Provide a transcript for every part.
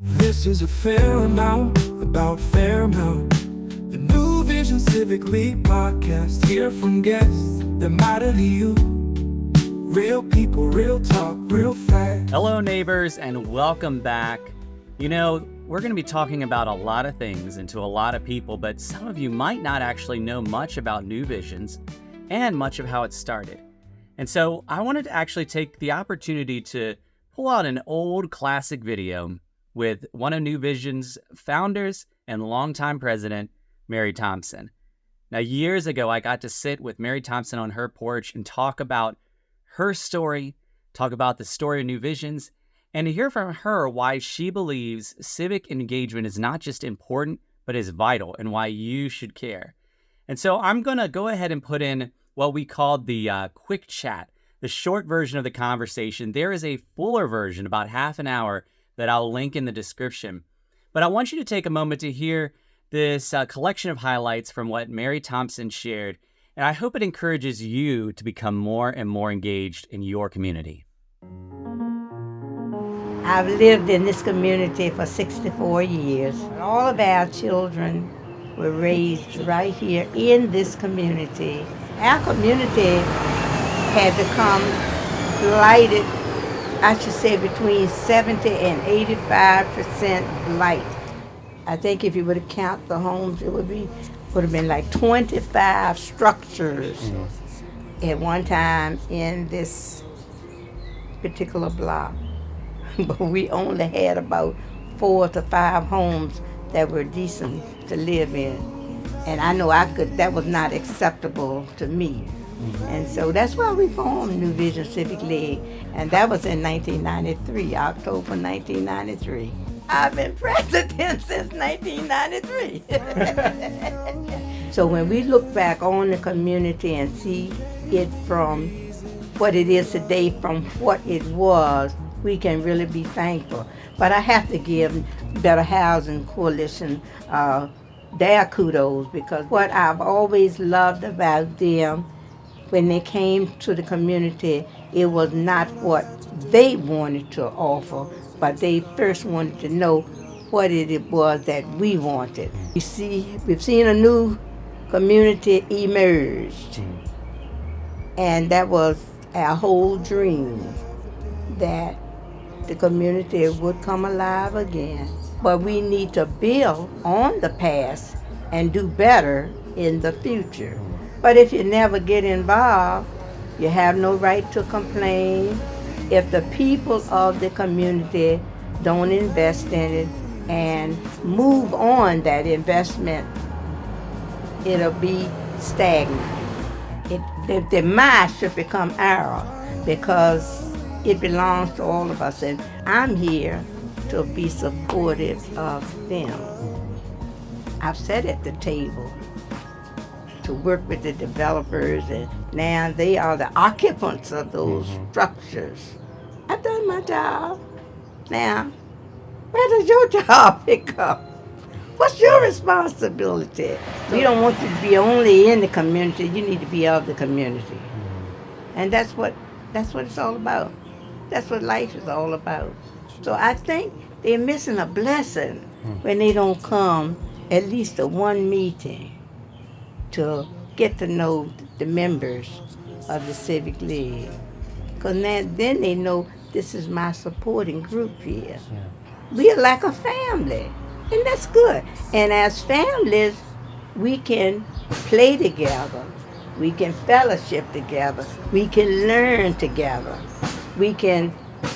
This is a Fairmount about Fairmount, the new Visions Civic League podcast. Hear from guests that matter to you. Real people, real talk, real facts. Hello, neighbors, and welcome back. You know, we're going to be talking about a lot of things and to a lot of people, but some of you might not actually know much about New Visions and much of how it started. And so I wanted to actually take the opportunity to pull out an old classic video with one of New Vision's founders and longtime president, Mary Thompson. Now, years ago, I got to sit with Mary Thompson on her porch and talk about her story, talk about the story of New Visions, and to hear from her why she believes civic engagement is not just important, but is vital, and why you should care. And so I'm going to go ahead and put in what we called the quick chat, the short version of the conversation. There is a fuller version, about half an hour, that I'll link in the description. But I want you to take a moment to hear this collection of highlights from what Mary Thompson shared, and I hope it encourages you to become more and more engaged in your community. I've lived in this community for 64 years. All of our children were raised right here in this community. Our community had become blighted, I should say between 70 and 85% blight. I think if you were to count the homes, it would have been like 25 structures at one time in this particular block. But we only had about 4 to 5 homes that were decent to live in. And I know that was not acceptable to me. And so that's why we formed New Visions Civic League. And that was in 1993, October 1993. I've been president since 1993. So when we look back on the community and see it from what it is today from what it was, we can really be thankful. But I have to give Better Housing Coalition their kudos, because what I've always loved about them, when they came to the community, it was not what they wanted to offer, but they first wanted to know what it was that we wanted. We've seen a new community emerge, and that was our whole dream, that the community would come alive again. But we need to build on the past and do better in the future. But if you never get involved, you have no right to complain. If the people of the community don't invest in it and move on that investment, it'll be stagnant. The mind should become ours, because it belongs to all of us, and I'm here to be supportive of them. I've sat at the table to work with the developers, and now they are the occupants of those structures. I've done my job. Now, where does your job pick up? What's your responsibility? We don't want you to be only in the community, you need to be of the community. And that's what it's all about. That's what life is all about. So I think they're missing a blessing when they don't come at least to one meeting to get to know the members of the Civic League. Because then they know this is my supporting group here. We are like a family, and that's good. And as families, we can play together. We can fellowship together. We can learn together. We can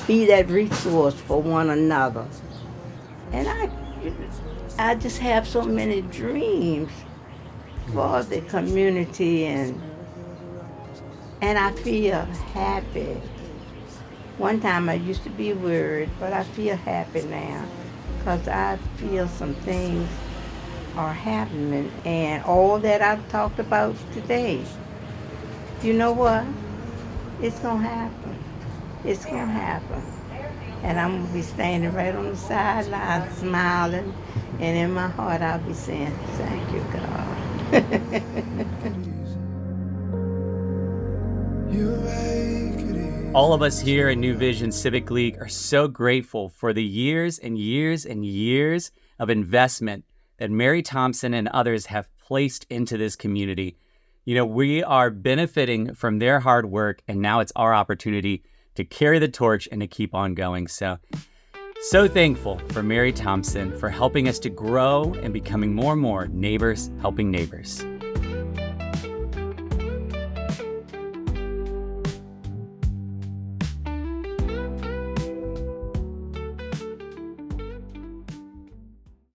be that resource for one another. And I just have so many dreams for the community, and I feel happy. One time I used to be worried, but I feel happy now, because I feel some things are happening, and all that I've talked about today, you know what? It's gonna happen. It's gonna happen. And I'm gonna be standing right on the sideline smiling, and in my heart I'll be saying, thank you, God. You're right, All of us here at New Visions Civic League are so grateful for the years and years and years of investment that Mary Thompson and others have placed into this community. We are benefiting from their hard work, and now it's our opportunity to carry the torch and to keep on going. So thankful for Mary Thompson for helping us to grow and becoming more and more neighbors helping neighbors.